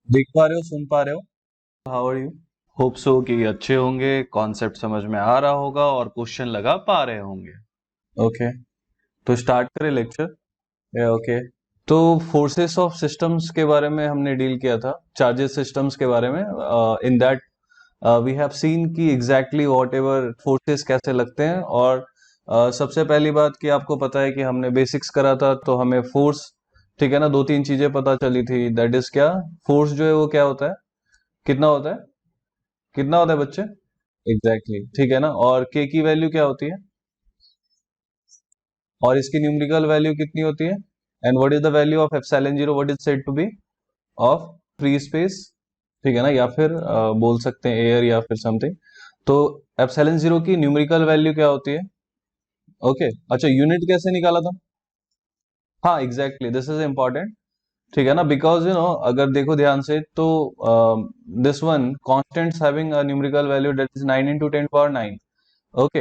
देख पा रहे हो, सुन पा रहे हो? How are you? Hope so कि अच्छे होंगे, कॉन्सेप्ट समझ में आ रहा होगा और क्वेश्चन लगा पा रहे होंगे। ओके, तो स्टार्ट करें लेक्चर। ओके, तो फोर्सेस ऑफ सिस्टम्स के बारे में हमने डील किया था, चार्जेस सिस्टम्स के बारे में। In that we have seen कि एग्जैक्टली व्हाट एवर फोर्सेस कैसे लगते हैं। और सबसे पहली बात कि आपको पता है कि हमने बेसिक्स करा था, तो हमें फोर्स, ठीक है ना, दो तीन चीजें पता चली थी। दैट इज क्या, फोर्स जो है वो क्या होता है, कितना होता है, कितना होता है बच्चे? एग्जैक्टली exactly, ठीक है ना। और के की वैल्यू क्या होती है, और इसकी न्यूमेरिकल वैल्यू कितनी होती है? And what is the value of epsilon zero, what is said to be of free space, ठीक है ना, या फिर बोल सकते हैं एयर या फिर समथिंग। तो एप्सिलॉन जीरो की न्यूमेरिकल वैल्यू क्या होती है? ओके, अच्छा, यूनिट कैसे निकाला था? हाँ एग्जैक्टली, दिस इज इम्पोर्टेंट, ठीक है ना, बिकॉज यू नो अगर देखो ध्यान से तो this one constants having a numerical value that is 9 into 10 power 9। Okay,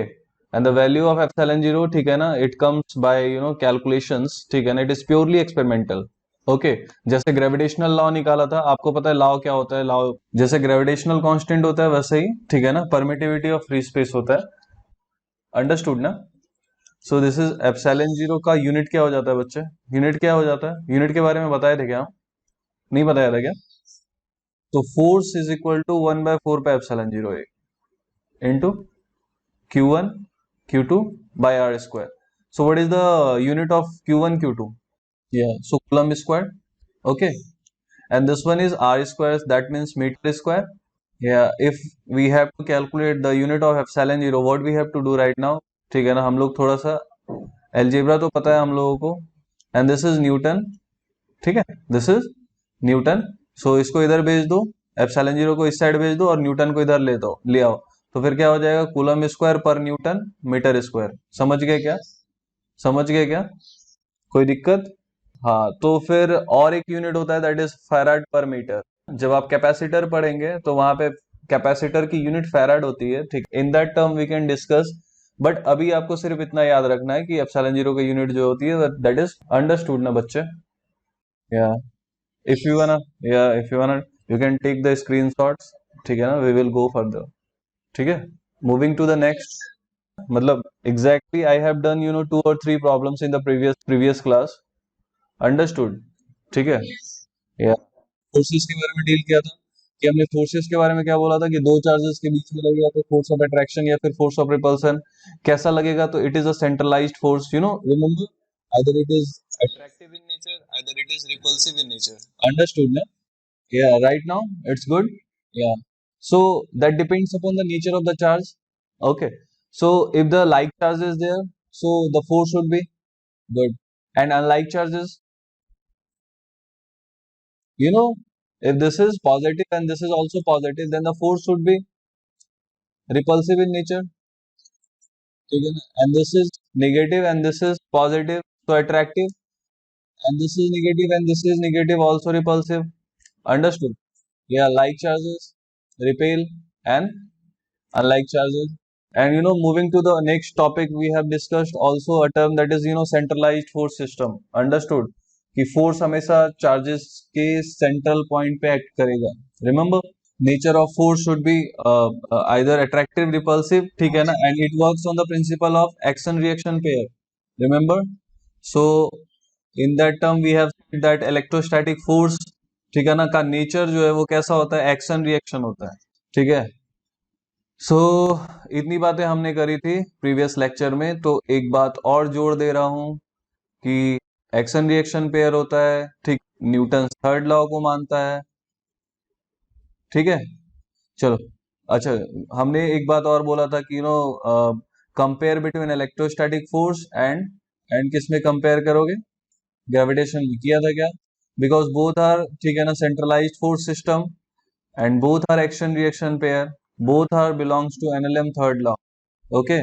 and the value of epsilon zero, ठीक है ना, it comes by you know calculations, ठीक है ना, it is purely experimental. Okay, जैसे ग्रेविटेशनल लॉ निकाला था, आपको पता है लॉ क्या होता है? लॉ जैसे ग्रेविटेशनल कांस्टेंट होता है वैसे ही, ठीक है ना, परमिटिविटी ऑफ फ्री स्पेस होता है। अंडरस्टूड ना? सो दिस इज एप्सिलॉन जीरो का यूनिट क्या हो जाता है बच्चे? यूनिट क्या हो जाता है? यूनिट के बारे में बताए थे क्या हम? नहीं बताया था क्या? तो force is equal to 1/4 pi epsilon zero a into Q1 Q2 by R square. So what is the unit of Q1 Q2? Yeah, so Coulomb square. Okay, and this one is R square, that means meter square. Yeah, if we have to calculate the unit of epsilon zero, what we have to do right now? ठीक है ना, हम लोग थोड़ा सा algebra तो पता है हम लोगों को, एंड दिस इज न्यूटन, ठीक है, दिस इज न्यूटन। सो इसको इधर भेज दो, एप्सिलॉन जीरो को इस साइड भेज दो और न्यूटन को इधर ले दो, ले आओ। तो फिर क्या हो जाएगा, कूलम स्क्वायर पर न्यूटन मीटर स्क्वायर। समझ गए क्या? समझ गए क्या? कोई दिक्कत? हाँ, तो फिर और एक यूनिट होता है दैट इज फैराड पर मीटर। जब आप कैपेसिटर पढ़ेंगे तो वहां पे कैपेसिटर की यूनिट फैराड होती है, ठीक, in that term we can discuss. But अभी आपको सिर्फ इतना याद रखना है कि एप्सिलॉन जीरो की यूनिट जो होती है दैट इज अंडरस्टूड ना बच्चे? या if you wanna, yeah, if you wanna, you can take the screenshots, ठीक है ना, we will go further, ठीक है। moving to the next, मतलब exactly I have done you know 2 or 3 problems in the previous class, understood, ठीक है। yeah, forces के बारे में डील किया था कि हमने फोर्सेस के बारे में क्या बोला था कि दो चार्जेस के बीच में लगेगा तो फोर्स ऑफ अट्रैक्शन या फिर फोर्स ऑफ रिपल्सन कैसा लगेगा, तो it is a centralised force, you know, remember, either it is attractive in nature, either it is repulsive in nature, understood na? Yeah, right now it's good. Yeah. So that depends upon the nature of the charge. Okay. So if the like charge is there, so the force should be good. And unlike charges, you know, if this is positive and this is also positive, then the force should be repulsive in nature. ठीक है ना? And this is negative and this is positive, so attractive. And this is negative and this is negative, also repulsive. Understood? Yeah, like charges repel and unlike charges. And you know, moving to the next topic, we have discussed also a term that is you know centralized force system. Understood? कि force हमेशा charges के central point पे act करेगा। Remember, nature of force should be either attractive repulsive, ठीक है ना, and it works on the principle of action reaction pair. Remember, so in that term we have that electrostatic force, ठीक है ना, का nature जो है वो कैसा होता है, एक्शन रिएक्शन होता है, ठीक है। सो इतनी बातें हमने करी थी प्रीवियस लेक्चर में, तो एक बात और जोड़ दे रहा हूं कि एक्शन रिएक्शन पेयर होता है, ठीक, न्यूटन थर्ड लॉ को मानता है, ठीक है। चलो, अच्छा, हमने एक बात और बोला था कि you know compare between electrostatic force and किस में कंपेयर करोगे? ग्रेविटेशन में किया था क्या? बिकॉज बोथ आर, ठीक है ना, centralised force system and both are action reaction pair, both are belongs to NLM third law. Okay,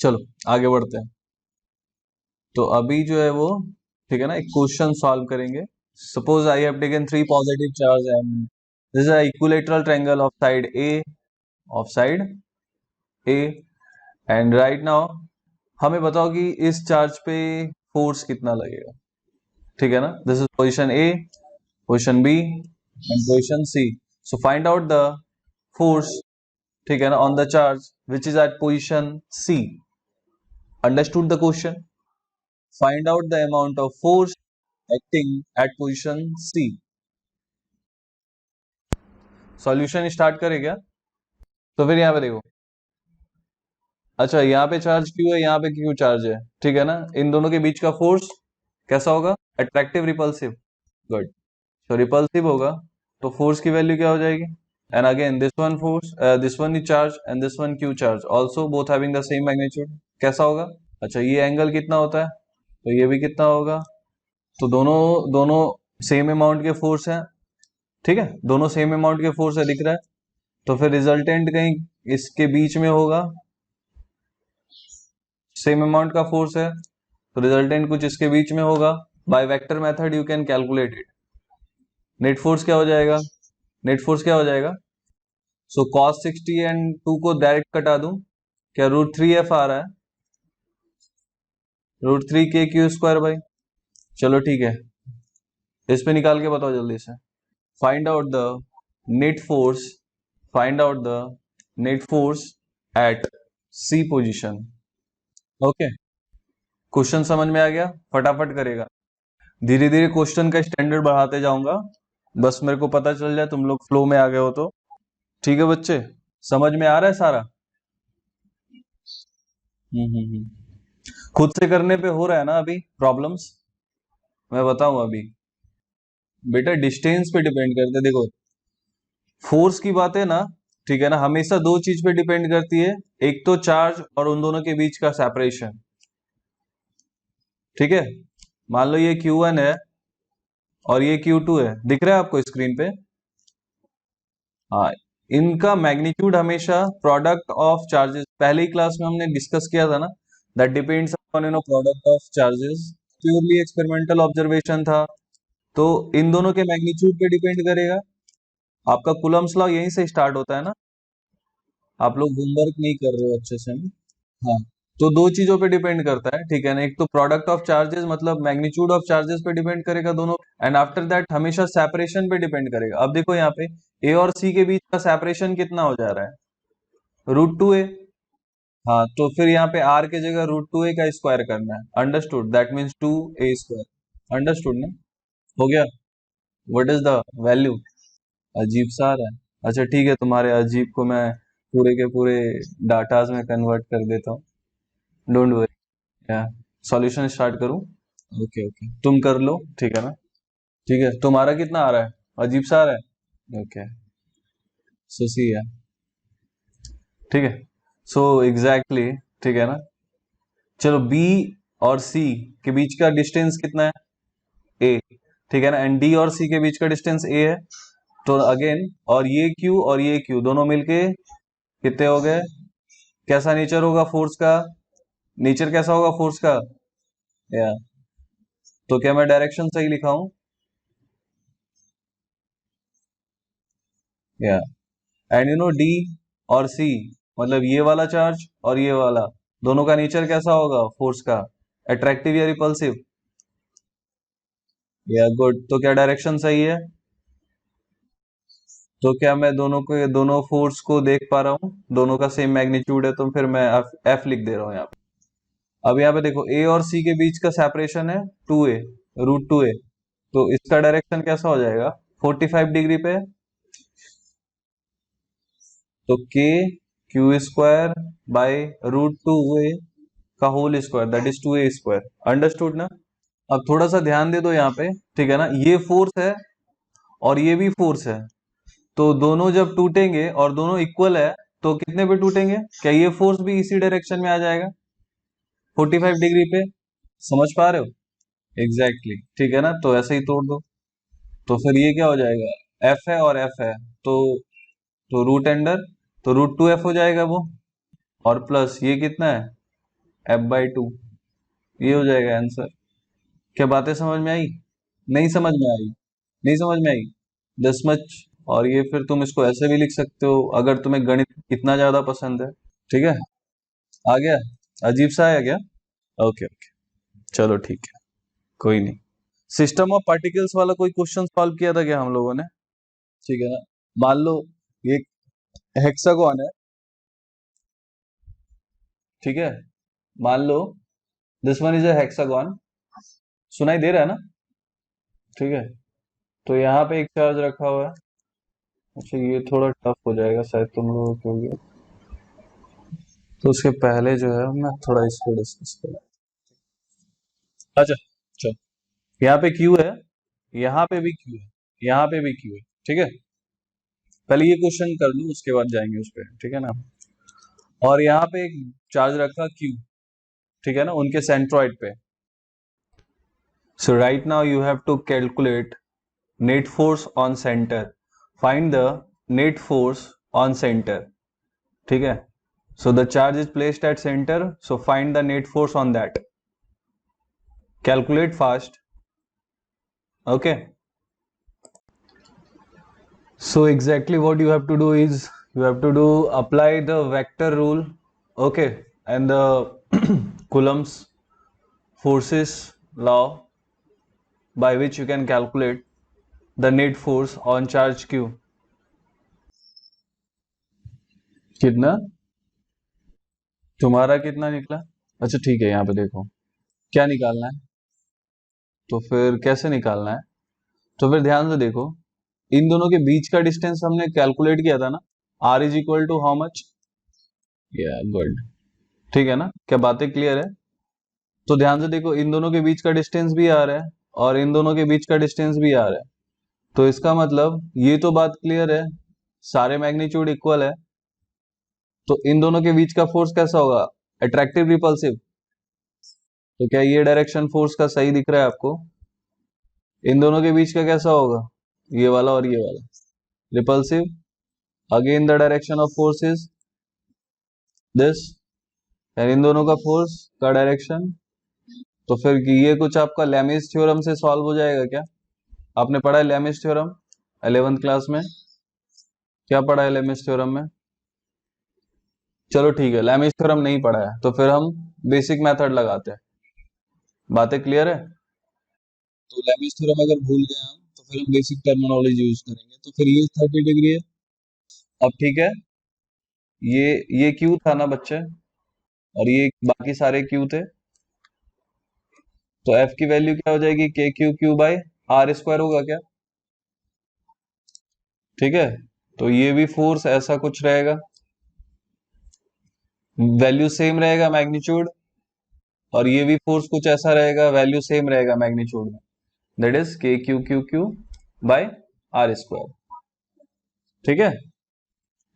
चलो आगे बढ़ते हैं। तो अभी जो है वो, ठीक है ना, एक क्वेश्चन सॉल्व करेंगे। Suppose I have taken 3 positive charge and this is equilateral triangle of side A and right now हमें बताओ कि इस चार्ज पे फोर्स कितना लगेगा, ठीक है ना। This is position A, position B, and position C. So find out the force, ठीक है ना, on the charge which is at position C. Understood the question? Find out the amount of force acting at position C. Solution start करे क्या? तो फिर यहाँ पे देखो, अच्छा यहाँ पे चार्ज क्यू है, यहाँ पे क्यू चार्ज है, ठीक है ना, इन दोनों के बीच का फोर्स कैसा होगा? Attractive repulsive. गुड। तो रिपल्सिव होगा तो फोर्स की वैल्यू क्या हो जाएगी? And again this one force, this one is charge and this one Q charge, also both having the same magnitude. कैसा होगा? अच्छा ये एंगल कितना होता है, तो ये भी कितना होगा? तो दोनों दोनों सेम अमाउंट के फोर्स हैं, ठीक है, दोनों सेम अमाउंट के फोर्स है, दिख रहा है। तो फिर रिजल्टेंट कहीं इसके बीच में होगा, सेम अमाउंट का फोर्स है तो रिजल्टेंट कुछ इसके बीच में होगा। By vector method you can calculate it. Net force क्या हो जाएगा? नेट फोर्स क्या हो जाएगा? सो cos 60 एंड 2 को डायरेक्ट कटा दूं, क्या √3f आ रहा है? √3 k² भाई। चलो ठीक है, इस पे निकाल के बताओ जल्दी से। Find out the net force, find out the net force at C position. Okay, question समझ में आ गया? फटाफट करेगा, धीरे धीरे क्वेश्चन का स्टैंडर्ड बढ़ाते जाऊंगा, बस मेरे को पता चल जाए तुम लोग फ्लो में आ गए हो तो। ठीक है बच्चे, समझ में आ रहा है सारा? खुद से करने पे हो रहा है ना अभी प्रॉब्लम्स? मैं बताऊं अभी, बेटा डिस्टेंस पे डिपेंड करते हैं। देखो फोर्स की बात है ना, ठीक है ना, हमेशा दो चीज पे डिपेंड करती है, एक तो चार्ज और उन दोनों के बीच का सेपरेशन। ठीक है, मान लो ये Q1 है और ये Q2 है, दिख रहा है आपको स्क्रीन पे? हाँ, इनका मैग्नीट्यूड हमेशा प्रोडक्ट ऑफ चार्जेस, पहले ही क्लास में हमने डिस्कस किया था ना, that depends upon product of charges. Purely experimental observation था, तो इन दोनों के मैग्नीट्यूड पे डिपेंड करेगा। आपका कूलम्स लॉ यहीं से स्टार्ट होता है ना, आप लोग होमवर्क नहीं कर रहे हो अच्छे से ना? हाँ, तो दो चीजों पे डिपेंड करता है, ठीक है ना, एक तो प्रोडक्ट ऑफ चार्जेस मतलब मैग्नीट्यूड ऑफ चार्जेस पे डिपेंड करेगा दोनों, एंड आफ्टर दैट हमेशा सेपरेशन पे डिपेंड करेगा। अब देखो यहाँ पे ए और सी के बीच का सेपरेशन कितना हो जा रहा है? √2a। हाँ, तो फिर यहाँ पे आर के जगह √2a का स्क्वायर करना है। Understood? That means 2a²। Understood ना? हो गया? What is the value? अजीब सा आ रहा है? अच्छा ठीक है, तुम्हारे अजीब को मैं पूरे के पूरे डाटाज में कन्वर्ट कर देता हूँ, डोंट वरी। या सॉल्यूशन स्टार्ट करूँ? ओके ओके, तुम कर लो, ठीक है ना? ठीक है, तुम्हारा कितना आ रहा है? अजीब सा आ रहा है? ओके, सो सी है, ठीक है, सो एग्जैक्टली, ठीक है ना? चलो बी और सी के बीच का डिस्टेंस कितना है? ए, ठीक है ना, एंड डी और सी के बीच का डिस्टेंस ए है, तो अगेन और ये क्यू और ये क्यू दोनों मिलके कितने हो गए? कैसा नेचर होगा फोर्स का? नेचर कैसा होगा फोर्स का? या, तो क्या मैं डायरेक्शन सही लिखा हूं? या, एंड यू नो डी और सी मतलब ये वाला चार्ज और ये वाला, दोनों का नेचर कैसा होगा फोर्स का? अट्रैक्टिव या रिपल्सिव? या गुड, तो क्या डायरेक्शन सही है? तो क्या मैं दोनों को, दोनों फोर्स को देख पा रहा हूँ, दोनों का सेम मैग्नीट्यूड है, तो फिर मैं एफ लिख दे रहा हूँ यहाँ पे। अब यहाँ पे देखो ए और सी के बीच का सेपरेशन है 2a, √2a, तो इसका डायरेक्शन कैसा हो जाएगा? 45 डिग्री पे। तो k² बाय √2a का whole square, that is 2a²। Understood ना? अब थोड़ा सा ध्यान दे दो यहाँ पे, ठीक है ना, ये फोर्स है और ये भी फोर्स है, तो दोनों जब टूटेंगे और दोनों इक्वल है तो कितने पे टूटेंगे? क्या ये फोर्स भी इसी डायरेक्शन में आ जाएगा 45 डिग्री पे? समझ पा रहे हो? एग्जैक्टली exactly, ठीक है ना, तो ऐसे ही तोड़ दो, तो फिर ये क्या हो जाएगा? एफ है और एफ है, तो रूट अंडर, तो √2f हो जाएगा वो, और प्लस ये कितना है? f/2, ये हो जाएगा आंसर। क्या बातें समझ में आई? नहीं समझ में आई? नहीं समझ में आई? दस मच। और ये फिर तुम इसको ऐसे भी लिख सकते हो अगर तुम्हें गणित इतना ज्यादा पसंद है। ठीक है, आ गया? अजीब सा आया क्या? ओके ओके, चलो ठीक है, कोई नहीं। सिस्टम ऑफ पार्टिकल्स वाला कोई क्वेश्चन सॉल्व किया था क्या हम लोगों ने? ठीक है ना। मान लो ये हेक्सागोन है, ठीक है। मान लो this one is a hexagon, सुनाई दे रहा है ना, ठीक है। तो यहाँ पे एक चार्ज रखा हुआ है। अच्छा ये थोड़ा टफ हो जाएगा शायद तुम लोगों के लिए, तो उसके पहले जो है मैं थोड़ा इसको डिस्कस करूँ। अच्छा चलो, यहाँ पे क्यू है, यहाँ पे भी क्यू है, यहाँ पे भी क्यू है, ठीक है। पहले ये क्वेश्चन कर लूँ उसके बाद जाएंगे उस पर, ठीक है ना। और यहाँ पे एक चार्ज रखा क्यू, ठीक है ना, उनके सेंट्रॉइड पे। So right now you have to calculate net force on centre, find the net force on centre, ठीक है। So the charge is placed at centre, so find the net force on that, calculate fast, okay. So exactly what you have to do is you have to do apply the vector rule, okay, and the Coulomb's forces law, by which you can calculate the net force on charge q. कितना तुम्हारा कितना निकला? अच्छा ठीक है, यहाँ पे देखो क्या निकालना है, तो फिर कैसे निकालना है, तो फिर ध्यान से देखो, इन दोनों के बीच का डिस्टेंस हमने कैलकुलेट किया था ना, r is equal to how much, या गुड, ठीक है ना, क्या बातें क्लियर है। तो ध्यान से देखो, इन दोनों के बीच का डिस्टेंस भी आ रहा है और इन दोनों के बीच का डिस्टेंस भी आ रहा है, तो इसका मतलब ये तो बात क्लियर है, सारे मैग्नीट्यूड इक्वल है, तो इन दोनों के बीच का फोर्स कैसा होगा, अट्रैक्टिव रिपल्सिव। तो क्या ये डायरेक्शन फोर्स का सही दिख रहा है आपको, इन दोनों के बीच का कैसा होगा, ये वाला और ये वाला, repulsive. Again the direction of force is this, इन दोनों का फोर्स का डायरेक्शन। तो फिर ये कुछ आपका लेमिस थ्योरम से सॉल्व हो जाएगा क्या, आपने पढ़ा है लेमिस थ्योरम 11th क्लास में, क्या पढ़ा है लेमिस थ्योरम में? चलो ठीक है, लेमिस थ्योरम नहीं पढ़ा है तो फिर हम बेसिक मेथड लगाते हैं, बातें क्लियर है। तो लेमिस थ्योरम अगर भूल गए हम तो फिर हम बेसिक टर्मिनोलॉजी यूज करेंगे, तो फिर ये 30 डिग्री है। अब ठीक है, ये क्यू था ना बच्चे, और ये बाकी सारे क्यू थे, तो एफ की वैल्यू क्या हो जाएगी, K Q Q by R square होगा क्या, ठीक है। तो ये भी फोर्स ऐसा कुछ रहेगा, वैल्यू सेम रहेगा मैग्नीट्यूड, और ये भी फोर्स कुछ ऐसा रहेगा, वैल्यू सेम रहेगा मैग्नीट्यूड में, that is K Q Q Q by R square, ठीक है।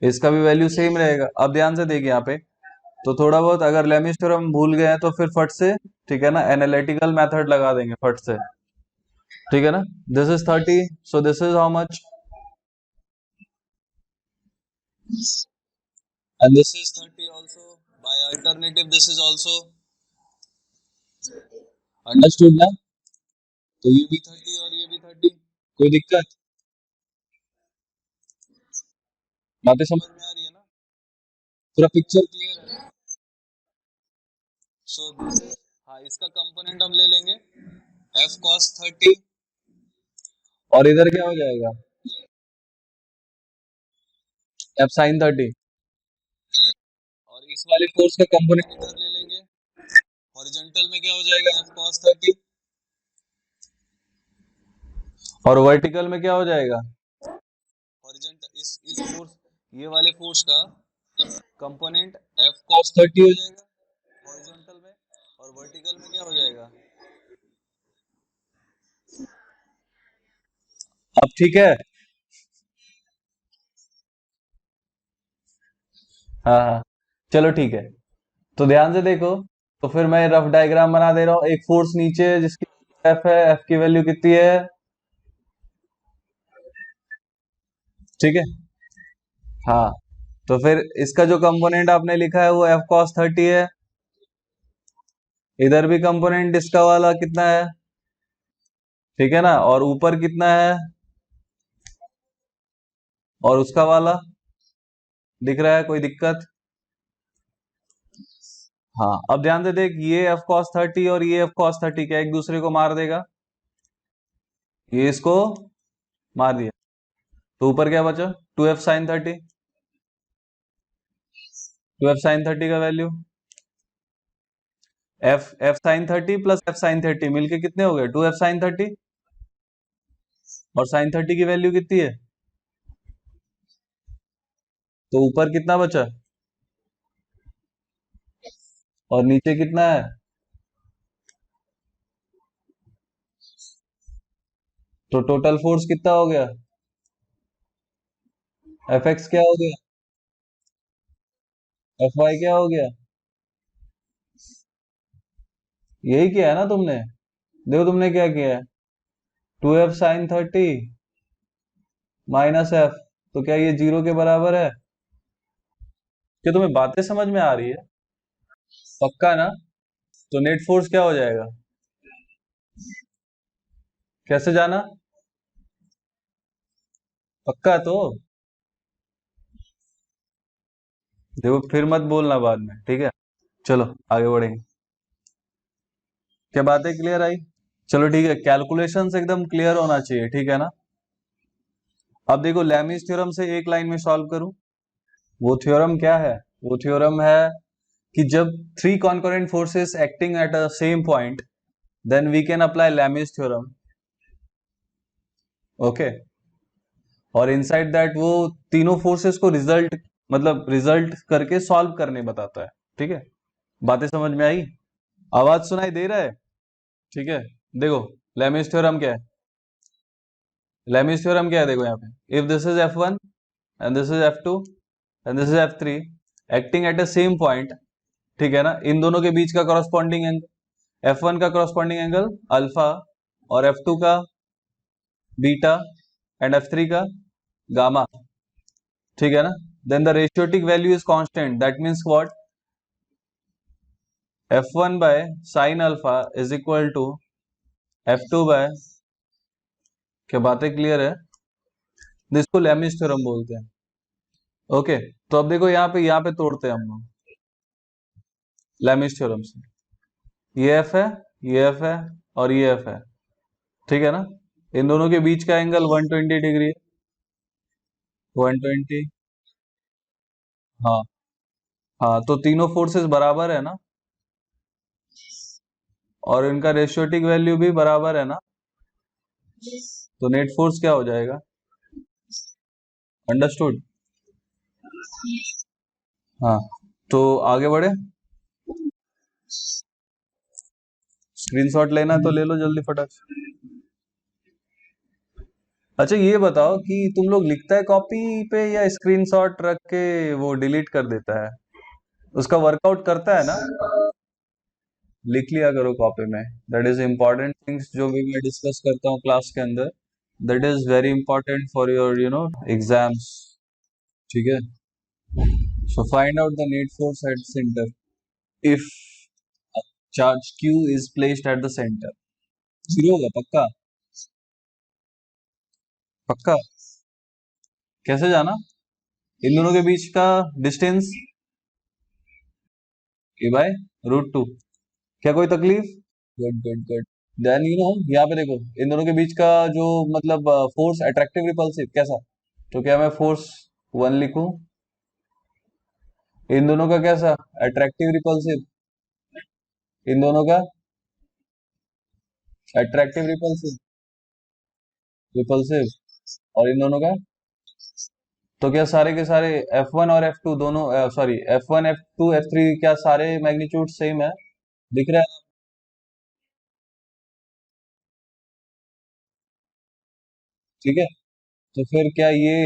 इसका भी वैल्यू सेम रहेगा। अब ध्यान से देखिए यहाँ पे, तो थोड़ा बहुत अगर लेमिस थ्योरम भूल गए हैं तो फिर फट से, ठीक है ना, एनालिटिकल मेथड लगा देंगे फट से, ठीक है ना। This is 30, so this is how much, and this is 30 also, by alternative this is also, understood ना। तो ये भी 30 और ये भी 30, कोई दिक्कत, बातें समझ में आ रही है ना, पूरा पिक्चर क्लियर है। सो दिस इज, हाँ इसका कंपोनेंट हम ले लेंगे एफ कॉस 30, और इधर क्या हो जाएगा, एफ साइन 30, और इस वाले फोर्स का कंपोनेंट इधर ले लेंगे, हॉरिजॉन्टल में क्या हो जाएगा एफ कॉस 30, और वर्टिकल में क्या हो जाएगा, हॉरिजॉन्टल इस फोर्स, ये वाले फोर्स का कंपोनेंट एफ कॉस 30 हो जाएगा हॉरिजॉन्टल में, और वर्टिकल में क्या हो जाएगा। अब ठीक है, हाँ हाँ, चलो ठीक है। तो ध्यान से देखो, तो फिर मैं रफ डायग्राम बना दे रहा हूँ, एक फोर्स नीचे है जिसकी एफ है, एफ की वैल्यू कितनी है, ठीक है। हाँ, तो फिर इसका जो कंपोनेंट आपने लिखा है वो एफ कॉस 30 है, इधर भी कंपोनेंट इसका वाला कितना है, ठीक है ना, और ऊपर कितना है, और उसका वाला दिख रहा है, कोई दिक्कत। हाँ, अब ध्यान से देख, ये एफ कॉस 30 और ये एफ कॉस 30 क्या एक दूसरे को मार देगा, ये इसको मार दिया, तो ऊपर क्या बचा, 2f साइन 30, 2f साइन 30 का value F sine 30 plus F sine 30 मिलके कितने हो गए, 2f साइन 30, और साइन 30 की वैल्यू कितनी है, तो ऊपर कितना बचा और नीचे कितना है, तो टोटल फोर्स कितना हो गया, एफ एक्स क्या हो गया, एफ वाई क्या हो गया, यही किया है ना तुमने, देखो तुमने क्या किया है, 2f साइन 30 माइनस एफ, तो क्या ये जीरो के बराबर है, क्या तुम्हें बातें समझ में आ रही है, पक्का ना, तो नेट फोर्स क्या हो जाएगा, कैसे जाना, पक्का तो, देखो फिर मत बोलना बाद में, ठीक है, चलो आगे बढ़ेंगे, क्या बातें क्लियर आई, चलो ठीक है, कैलकुलेशंस एकदम क्लियर होना चाहिए, ठीक है ना। अब देखो लैमीज थ्योरम से एक लाइन में सॉल्व करूं, वो थ्योरम क्या है, वो थ्योरम है कि जब three concurrent forces acting at a same point then we can apply Lami's theorem, okay, और इनसाइड दैट वो तीनों फोर्सेस को रिजल्ट, मतलब रिजल्ट करके सॉल्व करने बताता है, ठीक है, बातें समझ में आई, आवाज सुनाई दे रहा है, ठीक है, देखो लैमीज थ्योरम क्या है, लैमीज थ्योरम क्या है, देखो यहाँ पे, if this is F1 and this is F2 and this is F3 acting at a same point, ठीक है ना, इन दोनों के बीच का कॉरस्पॉन्डिंग एंगल, F1 का कॉरस्पॉन्डिंग एंगल अल्फा, और F2 का बीटा, एंड F3 का गामा, ठीक है ना, then the ratio value is constant, that means what, F1 by sine alpha is equal to F2 by, क्या बातें क्लियर है, जिसको लैमिस थ्योरम बोलते हैं, ओके, तो अब देखो यहाँ पे तोड़ते हैं हम लोग लैमिस थ्योरम से, ये एफ है, ये एफ है, और ये एफ है, ठीक है ना, इन दोनों के बीच का एंगल 120 डिग्री है, 120, हाँ, हाँ, तो तीनों फोर्सेस बराबर है ना, और इनका रेशियोटिक वैल्यू भी बराबर है ना, तो नेट फोर्स क्या हो जाएगा, अंडरस्टूड, हाँ, तो आगे बढ़े, स्क्रीनशॉट लेना है तो ले लो जल्दी फटाक से। अच्छा ये बताओ कि तुम लोग लिखता है कॉपी पे या स्क्रीनशॉट रख के वो डिलीट कर देता है, उसका वर्कआउट करता है ना, लिख लिया करो कॉपी में, दैट इज इम्पोर्टेंट थिंग्स जो भी मैं डिस्कस करता हूँ क्लास के अंदर, that is very important for your exams, ठीक है, सो find out the net force at centre if charge Q is placed at the centre, zero होगा पक्का, पक्का, कैसे जाना, इन दोनों के बीच का डिस्टेंस ए बाय √2, क्या कोई तकलीफ, गुड गुड गुड, देन यहाँ पे देखो इन दोनों के बीच का जो मतलब फोर्स अट्रैक्टिव रिपल्सिव कैसा, तो क्या मैं फोर्स 1 लिखूं, इन दोनों का कैसा अट्रैक्टिव रिपल्सिव, इन दोनों का अट्रैक्टिव रिपल्सिव, रिपल्सिव, और इन दोनों का, तो क्या सारे के सारे F1 और F2 दोनों, सॉरी F1 F2 F3 क्या सारे मैग्नीट्यूड सेम है, दिख रहा है, ठीक है, तो फिर क्या ये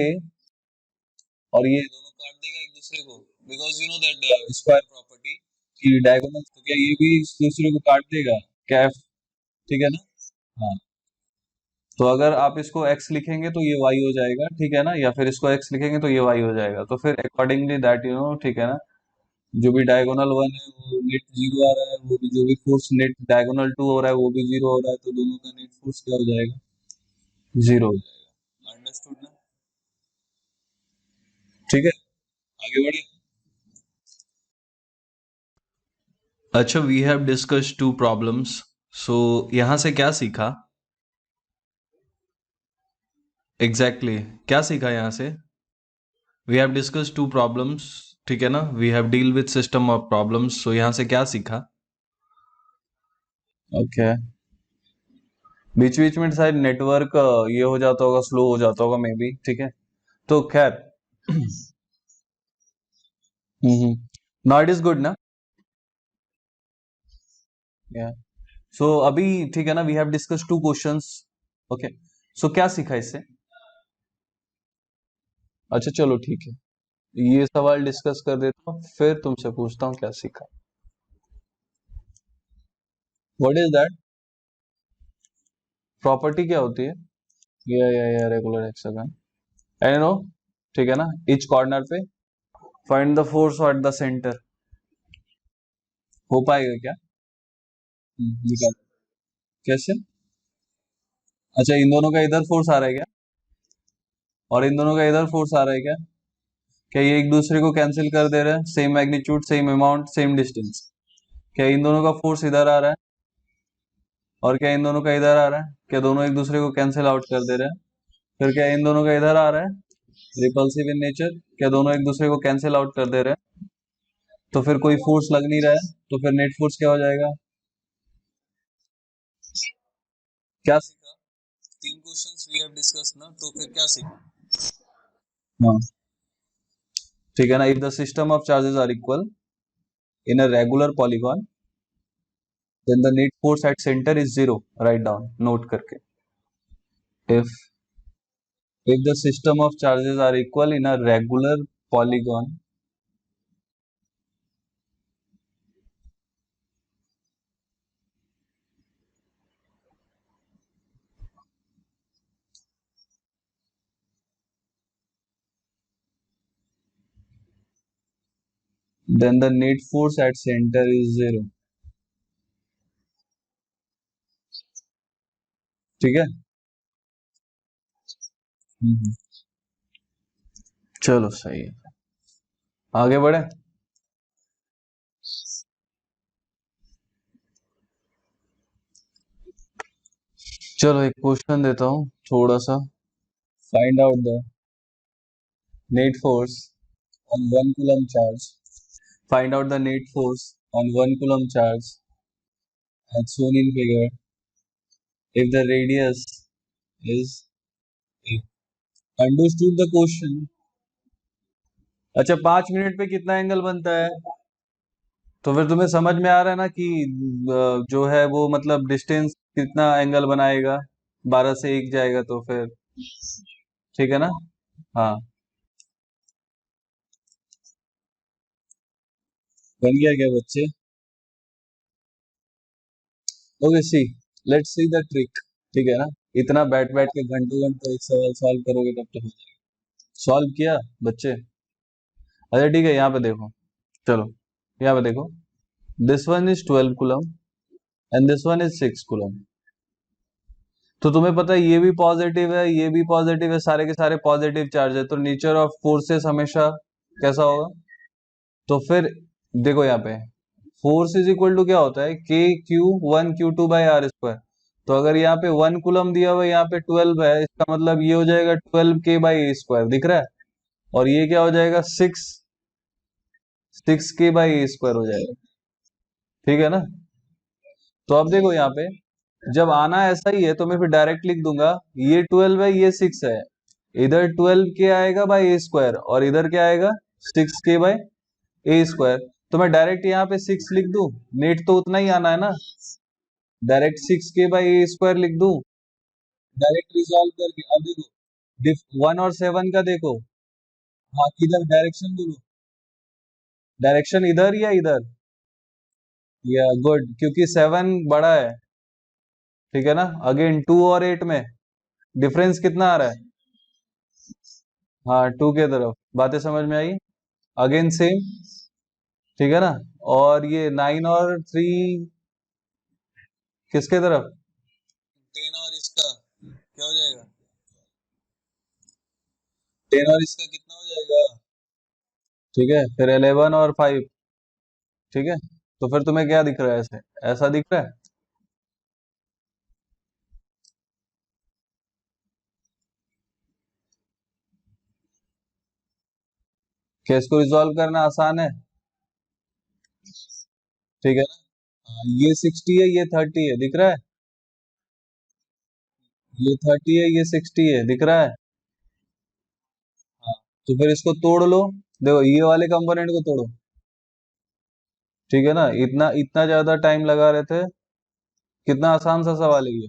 और ये दोनों काट देगा एक दूसरे को, बिकॉज दैट स्क्वायर प्रॉपर्टी की डायगोनल, तो क्या ये भी इस दूसरे को काट देगा, क्या ठीक है ना, हाँ, तो अगर आप इसको x लिखेंगे तो ये y हो जाएगा, ठीक है ना, या फिर इसको x लिखेंगे तो ये y हो जाएगा, तो फिर अकॉर्डिंगली दैट ठीक है ना, जो भी डायगोनल 1 है वो नेट जीरो आ रहा है, वो भी जो भी फोर्स नेट डायगोनल 2 हो रहा है वो भी जीरो हो रहा है, तो दोनों का नेट फोर्स क्या हो जाएगा, जीरो हो जाएगा, अंडरस्टूड ना, ठीक है, आगे बढ़े, अच्छा we have discuss two problems, so यहां से क्या सीखा, एग्जैक्टली क्या सीखा यहाँ से? We have discuss two problems, ठीक है ना, we have deal with system of problems, so यहाँ से क्या सीखा? ओके, बीच बीच में शायद नेटवर्क ये हो जाता होगा, स्लो हो जाता होगा मे बी, ठीक है, तो खैर। नॉट इज गुड ना? या सो अभी ठीक है ना, we have discuss two questions. Okay, so क्या सीखा इससे? अच्छा चलो ठीक है, ये सवाल डिस्कस कर देता हूँ, फिर तुमसे पूछता हूँ क्या सीखा। What is that? प्रॉपर्टी क्या होती है? या रेगुलर हेक्सागन, आई नो, ठीक है ना, इच कॉर्नर पे find the force at the centre. हो पाएगा क्या? निकाल। कैसे? अच्छा, इन दोनों का इधर फोर्स आ रहा है क्या? और इन दोनों का इधर फोर्स आ रहा है क्या? क्या ये एक दूसरे को कैंसिल कर दे रहे हैं? Same magnitude, same amount, same distance. क्या इन दोनों का फोर्स इधर आ रहा है? और क्या इन दोनों का इधर आ रहा है? क्या दोनों एक दूसरे को कैंसिल आउट कर दे रहे हैं? फिर क्या इन दोनों का इधर आ रहा है? रिपल्सिव इन नेचर, क्या दोनों एक दूसरे को कैंसिल आउट कर दे रहे हैं? तो फिर कोई फोर्स लग नहीं रहा है, तो फिर नेट फोर्स क्या हो जाएगा? क्या सीखा? तीन क्वेश्चंस वी हैव डिस्कस ना, तो फिर क्या सीखा? हाँ, ठीक है ना, if the system of charges are equal in a regular polygon, then the net force at centre is zero. Right down, note करके। If the system of charges are equal in a regular polygon, then the net force at center is zero। ठीक है। हम्म, चलो सही है, आगे बढ़े। चलो एक क्वेश्चन देता हूँ थोड़ा सा। Find out the net force on 1 coulomb charge, find out the net force on 1 coulomb charge as shown in figure if the radius is a। Understood the question? अच्छा, 5 मिनट पे कितना एंगल बनता है? तो फिर तुम्हें समझ में आ रहा है ना कि जो है वो मतलब डिस्टेंस कितना एंगल बनाएगा, 12 से 1 जाएगा तो फिर, ठीक है ना। हाँ, बन गया क्या बच्चे? Okay, see, let's see the trick. ठीक है ना, इतना बैठ बैठ के घंटों घंटों एक सवाल सॉल्व करोगे तब तो हो जाएगा। सॉल्व किया बच्चे? अच्छा ठीक है, यहाँ पे देखो, चलो यहाँ पे देखो, this one is 12 coulomb and this one is 6 coulomb. तो तुम्हें पता है ये भी पॉजिटिव है, ये भी पॉजिटिव है, सारे के सारे पॉजिटिव चार्ज है, तो नेचर ऑफ फोर्सेस हमेशा कैसा होगा? तो फिर देखो यहाँ पे फोर्स इज इक्वल टू क्या होता है, के Q 1 Q2 by R square. तो अगर यहाँ पे 1 कूलम दिया हुआ है, यहाँ पे 12 है, इसका मतलब ये हो जाएगा 12 K बाई ए स्क्वायर, दिख रहा है? और ये क्या हो जाएगा, 6 K बाई ए स्क्वायर हो जाएगा। ठीक है ना। तो अब देखो यहाँ पे, जब आना ऐसा ही है तो मैं फिर डायरेक्ट लिख दूंगा, ये 12 है, ये 6 है, इधर 12 K आएगा बाई ए स्क्वायर और इधर क्या आएगा, 6 K बाई ए स्क्वायर। तो मैं डायरेक्ट यहाँ पे 6 लिख दूं, नेट तो उतना ही आना है ना, direct 6 K by A square लिख दूं, डायरेक्ट रिजॉल्व करके। अब देखो, डिफ 1 और 7 का देखो, हाँ किधर डायरेक्शन बोलो, डायरेक्शन इधर या इधर, या गुड, क्योंकि 7 बड़ा है, ठीक है ना। अगेन 2 और 8 में डिफरेंस कितना आ रहा है? हाँ, 2 के तरफ, बातें समझ में आई? अगेन सेम, ठीक है ना। और ये 9 और 3 किसके तरफ? 10 और इसका क्या हो जाएगा? 10 और इसका कितना हो जाएगा? ठीक है, फिर 11 और 5, ठीक है। तो फिर तुम्हें क्या दिख रहा है, ऐसे ऐसा दिख रहा है? क्या इसको रिजॉल्व करना आसान है? ठीक है ना? ये 60 है, ये 30 है, दिख रहा है? ये 30 है, ये 60 है, दिख रहा है? हाँ, तो फिर इसको तोड़ लो। देखो ये वाले कंपोनेंट को तोड़ो। ठीक है ना? इतना इतना ज्यादा टाइम लगा रहे थे, कितना आसान सा सवाल है ये।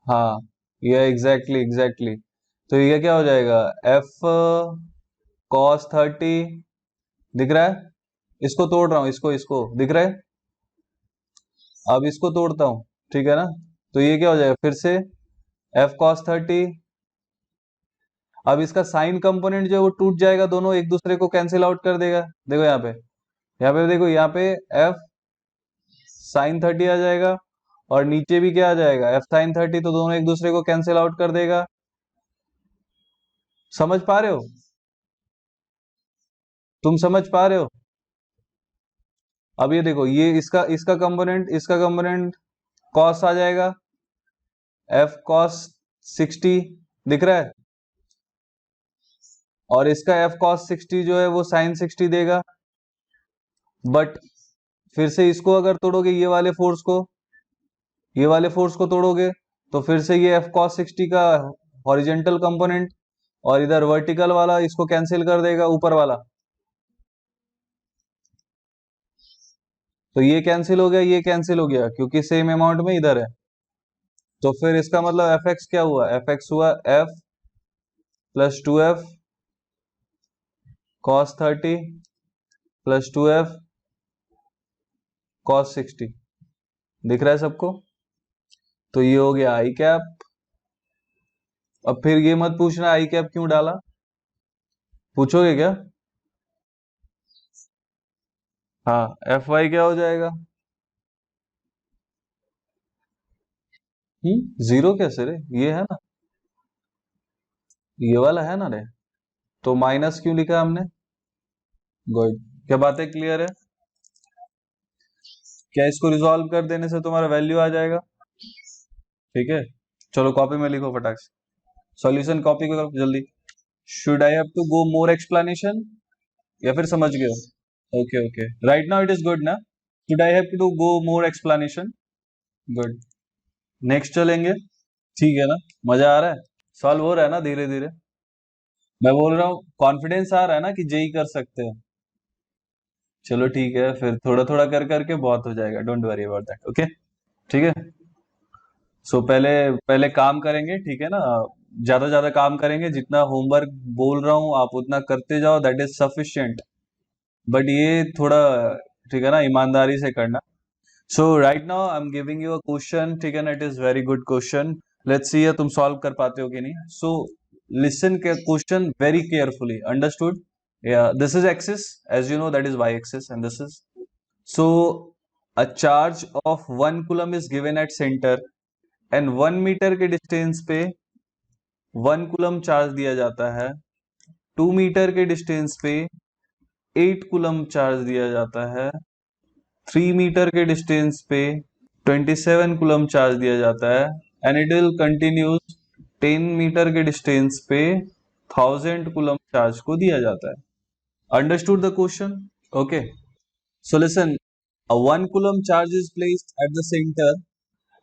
हाँ, ये एग्जैक्टली एग्जैक्टली। तो ये क्या हो जाएगा? एफ कॉस 30, दिख रहा है? इसको तोड़ रहा हूं, इसको इसको दिख रहा है? अब इसको तोड़ता हूं। ठीक है ना? तो ये क्या हो जाएगा फिर से? F cos 30। अब इसका साइन कंपोनेंट जो है वो टूट जाएगा, दोनों एक दूसरे को कैंसिल आउट कर देगा। देखो यहाँ पे, यहाँ पे देखो, यहाँ पे एफ साइन 30 आ जाएगा, और नीचे भी क्या आ जाएगा? F sine 30। तो दोनों एक दूसरे को कैंसिल आउट कर देगा। समझ पा रहे हो? तुम समझ पा रहे हो? अब ये देखो, ये इसका कंपोनेंट कॉस आ जाएगा, एफ कॉस 60, दिख रहा है? और इसका एफ कॉस 60 जो है वो साइन 60 देगा। बट फिर से इसको अगर तोड़ोगे, ये वाले फोर्स को तोड़ोगे, तो फिर से ये एफ कॉस 60 का हॉरिजेंटल कंपोनेंट और इधर वर्टिकल वाला इसको कैंसिल कर देगा, ऊपर वाला। तो ये कैंसिल हो गया, ये कैंसिल हो गया, क्योंकि सेम अमाउंट में इधर है। तो फिर इसका मतलब एफ एक्स क्या हुआ? एफ एक्स हुआ F plus 2f cos 30 plus 2f cos 60। दिख रहा है सबको? तो ये हो गया आई कैप। अब फिर ये मत पूछना आई कैप क्यों डाला, पूछोगे क्या? हाँ, एफ वाई क्या हो जाएगा? जीरो कैसे रे? ये है ना, ये वाला है ना रे। तो माइनस क्यों लिखा हमने? गुड। क्या बातें क्लियर है? क्या इसको रिजॉल्व कर देने से तुम्हारा वैल्यू आ जाएगा? ठीक है, चलो कॉपी में लिखो फटाक से। सॉल्यूशन कॉपी करो जल्दी। Should I have to go more explanation, या फिर समझ गए हो? Okay okay, right now it is good ना? Should I have to go more explanation? Good. Next चलेंगे। ठीक है ना? मजा आ रहा है? सॉल्व हो रहा है ना धीरे धीरे? मैं बोल रहा हूँ कॉन्फिडेंस आ रहा है ना कि जेई कर सकते हैं? चलो ठीक है, फिर थोड़ा थोड़ा कर करके बहुत हो जाएगा, don't worry about that. Okay, ठीक है। सो पहले पहले काम करेंगे, ठीक है ना? ज्यादा ज्यादा काम करेंगे, जितना होमवर्क बोल रहा हूँ आप उतना करते जाओ, दैट इज सफिशिएंट। बट ये थोड़ा, ठीक है ना, ईमानदारी से करना। So right now I am giving you a question, ठीक है ना? It is very good question. Let's see तुम सॉल्व कर पाते हो कि नहीं। सो लिसन के question very carefully, understood? This is axis, as you know that is Y axis, and this is, so a charge of 1 coulomb is given at center and 1 metre के distance पे 1 coulomb charge दिया जाता है। 2 metre के distance पे 8 coulomb charge दिया जाता है। 3 मीटर के डिस्टेंस पे 27 कूलम चार्ज दिया जाता है। And it will continues 10 metre के डिस्टेंस पे 1000 कूलम चार्ज को दिया जाता है। Understood the question? Okay, so listen, a 1 coulomb charge is placed at the center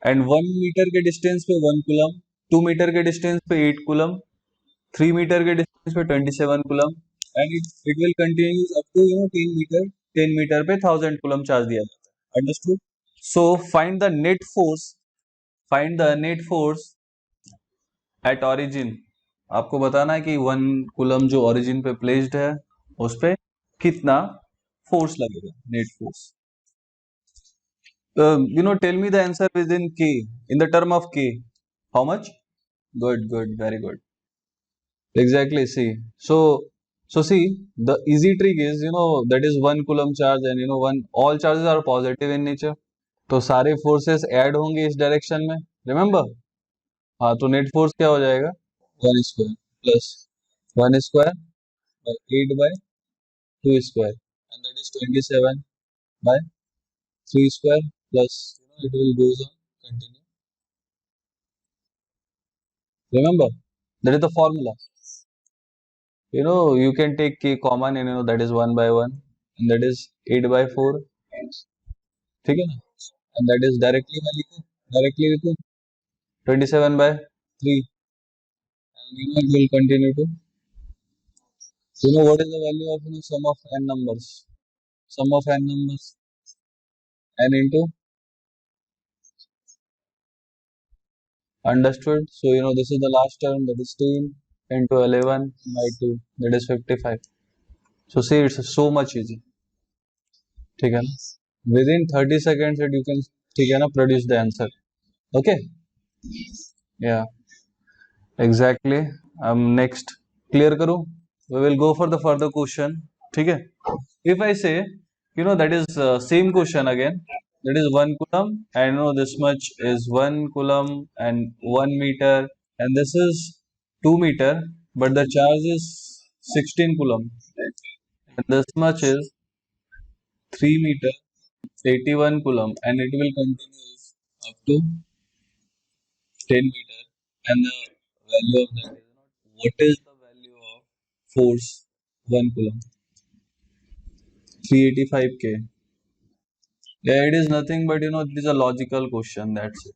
and 1 metre के डिस्टेंस पे 1 कूलम, 2 मीटर के डिस्टेंस पे 8 कूलम, 3 मीटर के डिस्टेंस पे 27 coulomb, and it will continues up to 10 metre. 10 metre पे 1000 coulomb charge दिया जाता है। Understood? So find the net force at origin. आपको बताना है कि 1 कूलम जो ऑरिजिन पे प्लेस्ड है उस पे कितना फोर्स लगेगा, net force. Tell me the answer within K, in the term of K. How much? Good, good, very good. Exactly, see. So see, the easy trick is, that is 1 coulomb charge, and all charges are positive in nature. तो सारे forces add होंगे इस direction में, remember? हाँ, तो net force क्या हो जाएगा? 1 square plus 1 square by 8/2 square, and that is 27/3 square plus, it will goes on continue. Remember, that is the formula. you can take k common, and that is 1 by 1, and that is 8 by 4. ठीक है ना? And that is directly लिखो 27 by 3, and it will continue to, what is the value of sum of n numbers? Sum of n numbers, n into, understood? So this is the last term, that is 10 into 11 by 2, that is 55. So see, it's so much easy. ठीक है ना? Within 30 seconds that you can, ठीक है ना, produce the answer. Okay? Yeah, exactly. Next, clear करूँ? We will go for the further question. ठीक है? If I say, that is same question again. That is 1 coulomb, and this much is 1 coulomb and 1 meter, and this is 2 meter, but the charge is 16 coulomb, and this much is 3 meter, 81 coulomb, and it will continue up to 10 meter, and the value of that is not. What is the value of force 1 coulomb? 385 k. Yeah, it is nothing but it is a logical question. That's it.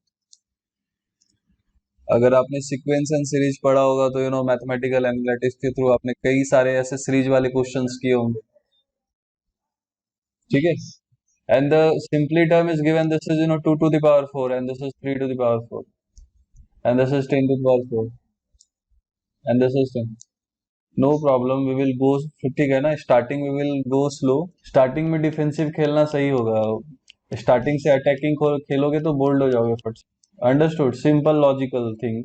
अगर आपने sequence and series पढ़ा होगा तो mathematical analytics के through आपने कई सारे ऐसे सीरीज वाले क्वेश्चंस किए होंगे. ठीक है? And the simply term is given. This is 2 to the power 4, and this is 3 to the power 4, and this is 10 to the power 4, and this is 10. No problem, we will go. ठीक है ना? Starting we will go slow. Starting में defensive खेलना सही होगा. Starting से attacking खेलोगे तो बोल्ड हो जाओगे फट से. अंडरस्टूड? Simple logical thing.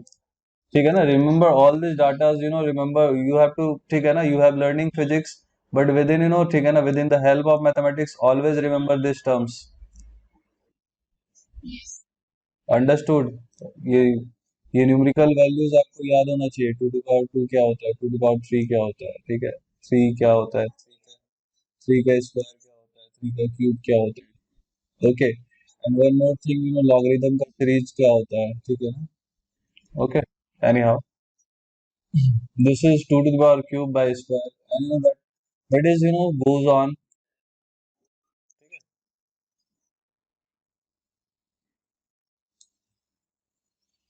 ठीक है ना? Remember all this datas, remember you have to, ठीक है ना, you have learning physics, but with in ठीक है ना, with in the help of mathematics, always remember this terms. Understood? ये ये न्यूमेरिकल वैल्यूज आपको याद होना चाहिए. 2 टू पावर 2 क्या होता है, 2 टू पावर 3 क्या होता है, ठीक है, 3 क्या होता है, 3 का स्क्वायर क्या होता है, 3 का क्यूब क्या होता है. Okay, and one more thing, logarithm का सीरीज क्या होता है, ठीक है ना. Okay, any how, this is 2 to the power cube by square, and that is goes on.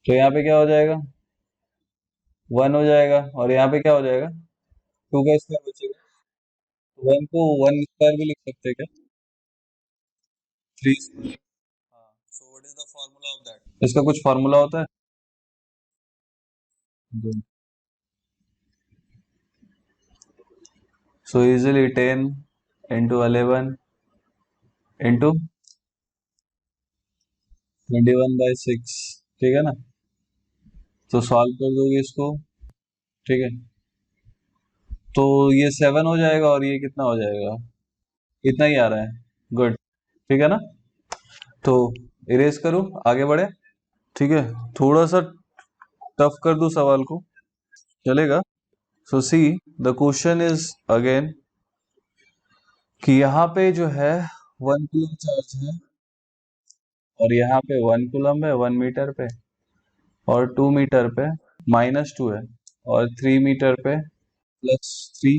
तो यहाँ पे क्या हो जाएगा, 1 हो जाएगा, और यहाँ पे क्या हो जाएगा, 2 का स्क्वायर बचेगा. 1 को 1 स्क्वायर भी लिख सकते हैं क्या, 3 स्क्वायर. हाँ, so what is the formula of that? इसका कुछ फार्मूला होता है? Good. So easily 10 into 11 into 21 by 6, ठीक है ना. तो सॉल्व कर दोगे इसको, ठीक है, तो ये 7 हो जाएगा, और ये कितना हो जाएगा, इतना ही आ रहा है. गुड, ठीक है ना. तो इरेज करो, आगे बढ़े. ठीक है, थोड़ा सा टफ कर दूं सवाल को, चलेगा. सो सी, द क्वेश्चन इज अगेन कि यहाँ पे जो है 1 कूलम चार्ज है, और यहाँ पे 1 कूलम है 1 मीटर पे, और 2 मीटर पे -2 है, और 3 मीटर पे +3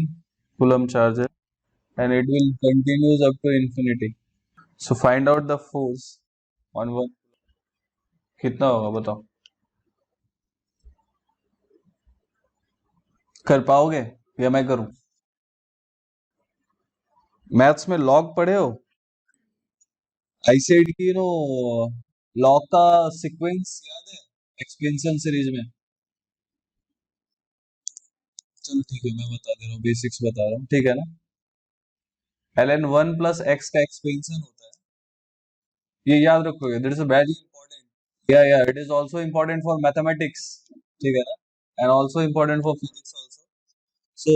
कूलम चार्ज है, and it will continues up to infinity. So find out the force on 1. कितना होगा बताओ, कर पाओगे या मैं करूं? मैथ्स में लॉग पढ़े हो? आई सेड की लॉग का सीक्वेंस याद है एक्सपेंशन सीरीज में? चलो ठीक है, मैं बता दे रहा हूँ, बेसिक्स बता रहा हूँ, ठीक है ना. ln 1 प्लस एक्स का एक्सपेंशन होता है, ये याद रखोगे. That is very important. या it is also important for mathematics, ठीक है ना, and also important for physics also. So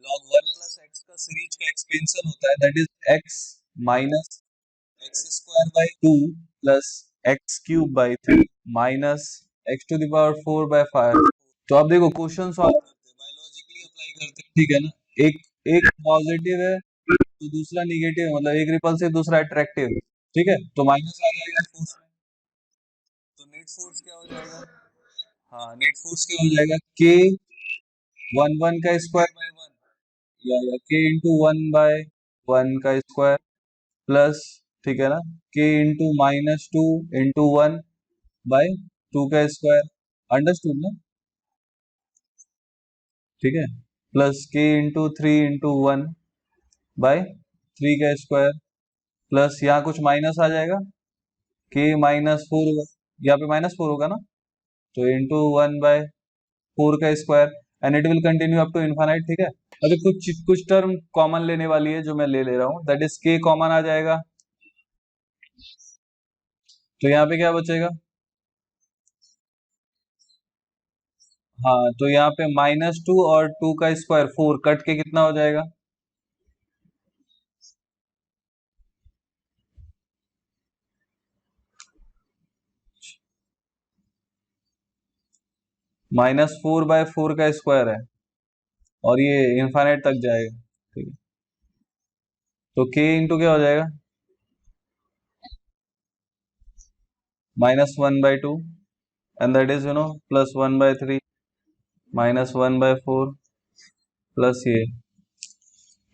log 1 plus x का सीरीज का एक्सपेंशन होता है, that is x minus x square by 2 plus x cube by 3 minus x to the power 4 by 5. तो आप देखो क्वेश्चन सॉल्व करते हैं, biologically apply करते हैं, ठीक है ना. एक एक पॉजिटिव है तो दूसरा निगेटिव है, मतलब एक रिपल्सिव दूसरा अट्रैक्टिव है, ठीक है, तो माइनस आ जाएगा फोर्स में. तो नेट फोर्स क्या हो जाएगा, हाँ, नेट फोर्स क्या हो जाएगा, k वन का स्क्वायर बाय वन, या के इंटू वन बाय वन का स्क्वायर प्लस, ठीक है ना, के into minus two into one by to का स्क्वायर। अंडरस्टूड ना? ठीक है, प्लस के into three into one by three का स्क्वायर प्लस यहाँ कुछ माइनस आ जाएगा, के माइनस फोर होगा, यहाँ पे माइनस फोर होगा ना, तो इंटू वन बाय फोर का square and it will continue up to infinite. ठीक है, अभी कुछ कुछ टर्म कॉमन लेने वाली है जो मैं ले ले रहा हूँ, दैट इज के कॉमन आ जाएगा, तो यहाँ पे क्या बचेगा, हाँ तो यहाँ पे माइनस टू और टू का स्क्वायर फोर कट के कितना हो जाएगा, माइनस फोर बाय फोर का स्क्वायर है और ये इन्फानाइट तक जाएगा। ठीक है, तो के इंटू क्या हो जाएगा, minus one by to and that is plus one by three minus one by four plus ये।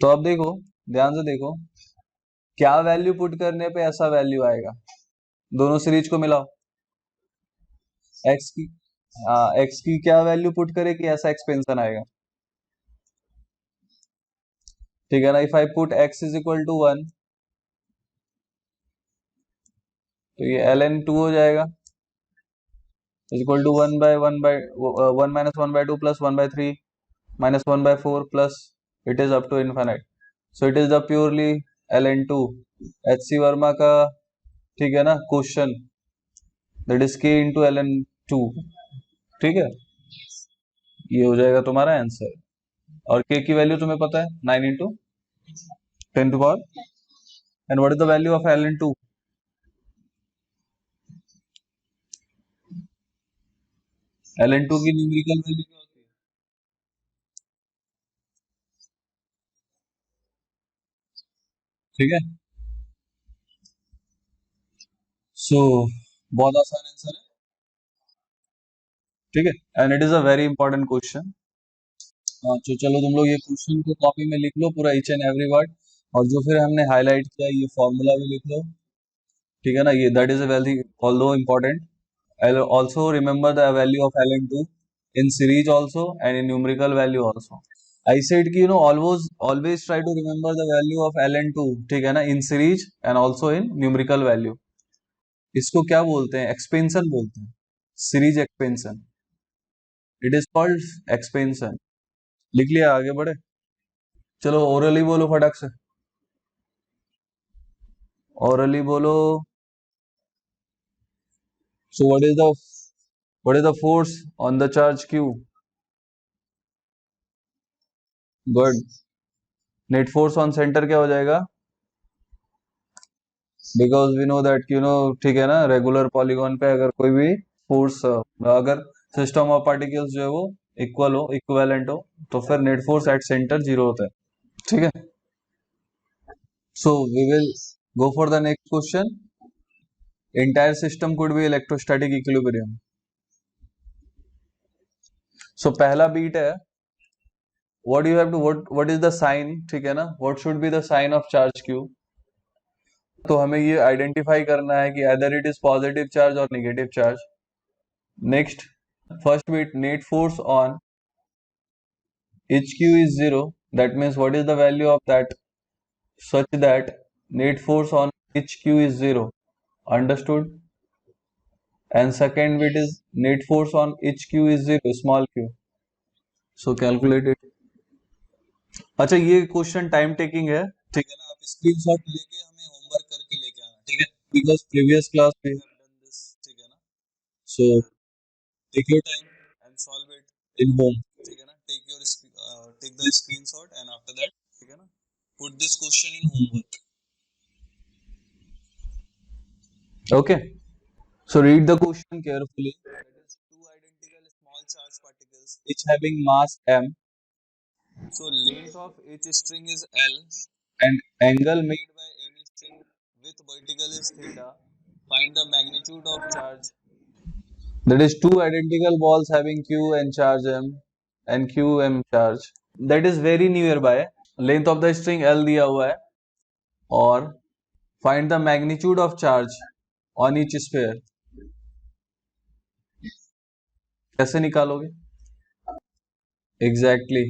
तो अब देखो, ध्यान से देखो, क्या वैल्यू पुट करने पे ऐसा वैल्यू आएगा, दोनों सीरीज को मिलाओ, एक्स की, हाँ एक्स की क्या वैल्यू पुट करे कि ऐसा एक्सपेंशन आएगा। ठीक है ना, if I put X is equal to one, तो ये एल एन टू हो जाएगा, is equal to one minus one by two plus one by three minus one by four plus it is up to infinite, so it is the purely L N two, H C Verma का, ठीक है ना, question, that is K into L N two. ठीक है, ये हो जाएगा तुम्हारा आंसर, और के की वैल्यू तुम्हें पता है, nine into ten to power, and what is the value of L N two, L N two की न्यूमेरिकल वैल्यू क्या होती है, ठीक है, सो बहुत आसान आंसर है। ठीक है, and it is a very important question. हाँ तो चलो तुम लोग ये क्वेश्चन को कॉपी में लिख लो पूरा ईच एंड एवरी वर्ड, और जो फिर हमने हाईलाइट किया ये फॉर्मूला भी लिख लो। ठीक है ना, ये that is a very although important, also remember the value of ln2 in series also and in numerical value also। I said कि always try to remember the value of ln2, ठीक है ना, in series and also in numerical value। इसको क्या बोलते हैं, expansion बोलते हैं, series expansion, it is called expansion. लिख लिया, आगे बढ़े, चलो ओरली बोलो फटाक से, ओरली बोलो। So what is the force on the charge q? Good। Net force on centre क्या हो जाएगा, बिकॉज वी नो दैट ठीक है ना, रेगुलर पॉलीगॉन पे अगर कोई भी फोर्स, अगर सिस्टम ऑफ पार्टिकल्स जो है वो इक्वल हो, इक्विवेलेंट हो, तो फिर net force at centre zero होता है। ठीक है, so we will go for the next question, entire system could be electrostatic equilibrium। So पहला बीट है, what you have to what is the sign, ठीक है ना, what should be the sign of charge Q, तो हमें ये identify करना है कि either it is positive charge और negative charge. Next, first bit, net force on HQ is 0, that means what is the value of that, such that net force on HQ is 0, understood, and second bit is net force on HQ is 0, small q, so calculate it। अच्छा ये question time taking है, ठीक है ना, आप screenshot लेके हमें homework करके लेके आना, ठीक है, because previous class we have done this, ठीक है ना, so take your time and solve it in home, ठीक है ना, take the screenshot and after that, ठीक है ना, put this question in homework। Okay, so read the question carefully, that is two identical small charge particles each having mass m, so length of each string is l and angle made by any string with vertical is theta, find the magnitude of charge, that is two identical balls having q and charge m, and Q M charge that is very near by, length of the string L दिया हुआ है, और find the magnitude of charge on each sphere. कैसे निकालोगे? Exactly,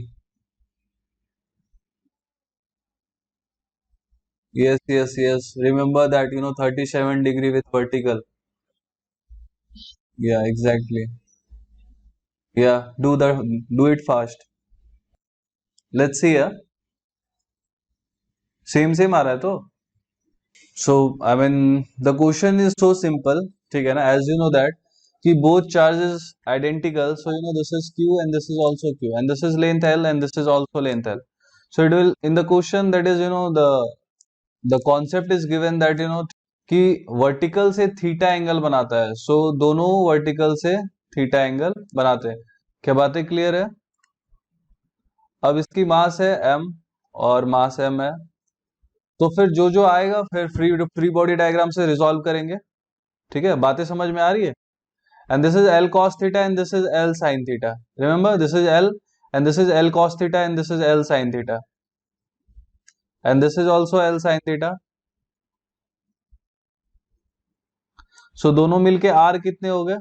yes, remember that, 37 degree with vertical. Yeah, exactly. Yeah, do it fast. Let's see. Same आ रहा है तो. So I mean the question is so simple, ठीक है ना? As you know that कि both charges identical, so this is Q and this is also Q, and this is length L and this is also length L. So it will, in the question, that is, the concept is given that कि vertical से theta angle बनाता है, सो दोनों vertical से theta angle बनाते हैं। क्या बातें क्लियर है? अब इसकी मास है m और मास m है, तो फिर जो जो आएगा फिर फ्री बॉडी डायग्राम से रिजॉल्व करेंगे। ठीक है, बातें समझ में आ रही है? And this is L cos theta and this is L sin theta. Remember, this is L and this is L cos theta and this is L sin theta, and this is also L sin theta. So दोनों मिलके R कितने हो गए?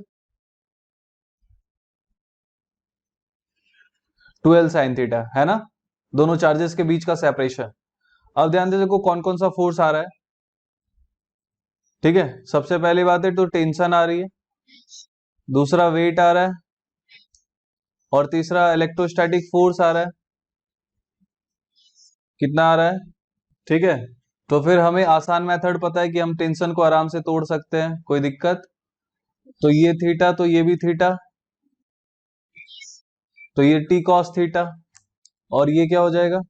2L sin theta, है ना? दोनों charges के बीच का सेपरेशन। अब ध्यान दे, देखो कौन कौन सा फोर्स आ रहा है। ठीक है, सबसे पहली बात है तो टेंशन आ रही है, दूसरा वेट आ रहा है, और तीसरा इलेक्ट्रोस्टैटिक फोर्स आ रहा है। कितना आ रहा है? ठीक है, तो फिर हमें आसान मेथड पता है कि हम टेंशन को आराम से तोड़ सकते हैं, कोई दिक्कत? तो ये थीटा, तो ये भी थीटा, तो ये टी कॉस थीटा, और ये क्या हो जाएगा?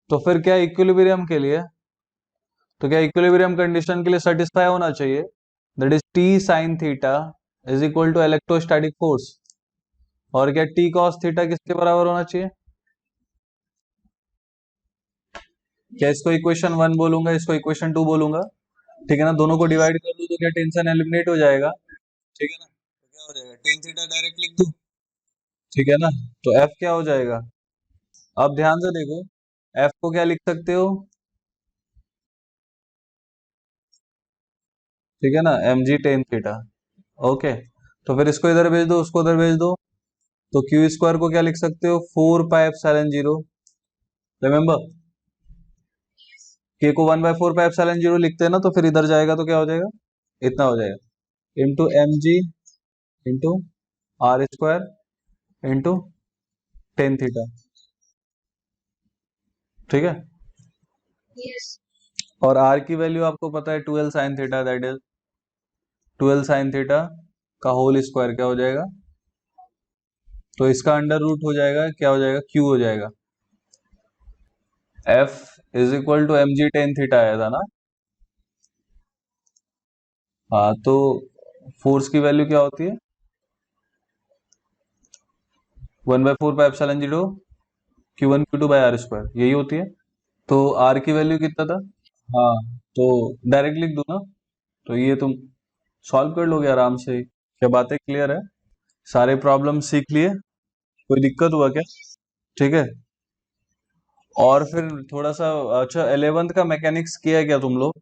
तो फिर क्या इक्विलिब्रियम के लिए, तो क्या इक्विलिब्रियम कंडीशन के लिए सेटिस्फाई होना चाहिए, that is T sine theta is equal to electrostatic force. और क्या टी कॉस थीटा किसके बराबर होना चाहिए? क्या इसको इक्वेशन 1 बोलूंगा, इसको इक्वेशन 2 बोलूंगा? ठीक है ना, दोनों को डिवाइड कर दूं तो क्या टेंशन एलिमिनेट हो जाएगा? ठीक है ना, तो क्या हो जाएगा, टेन थीटा डायरेक्ट लिख दूं। ठीक है ना, तो एफ क्या हो जाएगा? अब ध्यान से देखो, एफ को क्या लिख सकते हो? ठीक है ना, M G tan theta. Okay, तो फिर इसको इधर भेज दो, उसको उधर भेज दो, तो क्यू स्क्वायर को क्या लिख सकते हो? 4 पाई एप्सिलॉन 0। रिमेंबर, के को 1/4 पाई एप्सिलॉन 0 लिखते हैं ना, तो फिर इधर जाएगा तो क्या हो जाएगा? इतना हो जाएगा, into M G into R square into tan theta. ठीक है, और आर की वैल्यू आपको पता है 12 sine theta, that is 12 sine theta का होल स्क्वायर क्या हो जाएगा? तो इसका अंडर रूट हो जाएगा, क्या हो जाएगा? क्यू हो जाएगा। F is equal to M G tan theta आया था ना? हाँ, तो फोर्स की वैल्यू क्या होती है? 1/4 पाई एप्सिलॉन 0 Q1 Q2/r², यही होती है। तो आर की वैल्यू कितना था? हाँ, तो डायरेक्ट लिख दो ना, तो ये तुम सॉल्व कर लोगे आराम से। क्या बातें क्लियर है? सारे प्रॉब्लम सीख लिए? कोई दिक्कत हुआ क्या? ठीक है, और फिर थोड़ा सा, अच्छा 11th का मैकेनिक्स किया है क्या तुम लोग?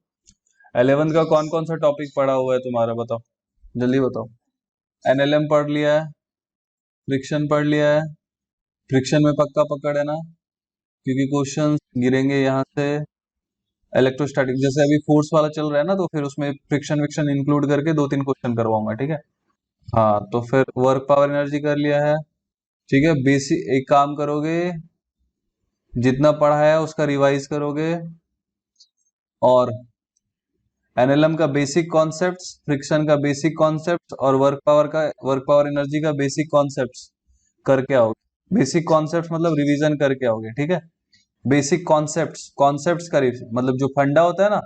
11th का कौन कौन सा टॉपिक पढ़ा हुआ है तुम्हारा, बताओ, जल्दी बताओ। एनएलएम पढ़ लिया है, फ्रिक्शन पढ़ लिया है, फ्रिक्शन में पक्का पकड़ है ना, क्योंकि क्वेश्चंस गिरेंगे यहाँ से। इलेक्ट्रोस्टैटिक जैसे अभी फोर्स वाला चल रहा है ना, तो फिर उसमें फ्रिक्शन विक्शन इंक्लूड करके 2-3 क्वेश्चन करवाऊंगा, ठीक है? हाँ, तो फिर वर्क पावर एनर्जी कर लिया है। ठीक है, बेसिक एक काम करोगे, जितना पढ़ा है उसका रिवाइज करोगे, और एनएलएम का बेसिक कॉन्सेप्ट्स, फ्रिक्शन का बेसिक कॉन्सेप्ट्स, और वर्क पावर एनर्जी का बेसिक कॉन्सेप्ट्स करके आओगे। बेसिक कॉन्सेप्ट्स मतलब रिवीजन करके आओगे, ठीक है? बेसिक कॉन्सेप्ट्स का मतलब जो फंडा होता है ना,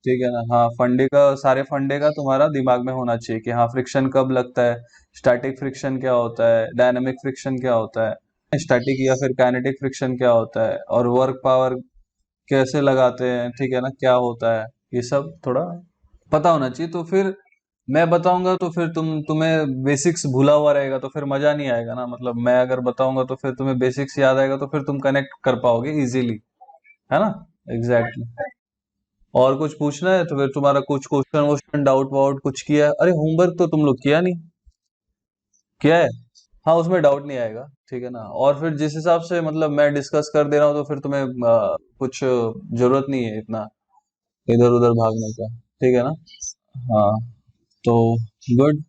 ठीक है ना? हाँ, फंडे का, सारे फंडे का तुम्हारा दिमाग में होना चाहिए कि हाँ फ्रिक्शन कब लगता है, स्टैटिक फ्रिक्शन क्या होता है, डायनामिक फ्रिक्शन क्या होता है, स्टैटिक या फिर काइनेटिक फ्रिक्शन क्या होता है, और वर्क पावर कैसे लगाते हैं, ठीक है ना, क्या होता है, ये सब थोड़ा पता होना चाहिए। तो फिर मैं बताऊंगा तो फिर तुम्हें बेसिक्स भूला हुआ रहेगा, तो फिर मजा नहीं आएगा ना। मतलब मैं अगर बताऊंगा तो फिर तुम्हें बेसिक्स याद आएगा, तो फिर तुम कनेक्ट कर पाओगे इजीली, है ना। Exactly exactly. और कुछ पूछना है तो फिर तुम्हारा कुछ क्वेश्चन वोश्चन डाउट वाउट कुछ किया है? अरे होमवर्क तो तुम लोग किया नहीं, किया है? हाँ, उसमें डाउट नहीं आएगा, ठीक है ना। और फिर जिस हिसाब से मतलब मैं डिस्कस कर दे रहा हूँ, तो फिर तुम्हें कुछ जरूरत नहीं है इतना इधर उधर भागने का, ठीक है ना। हाँ, तो गुड।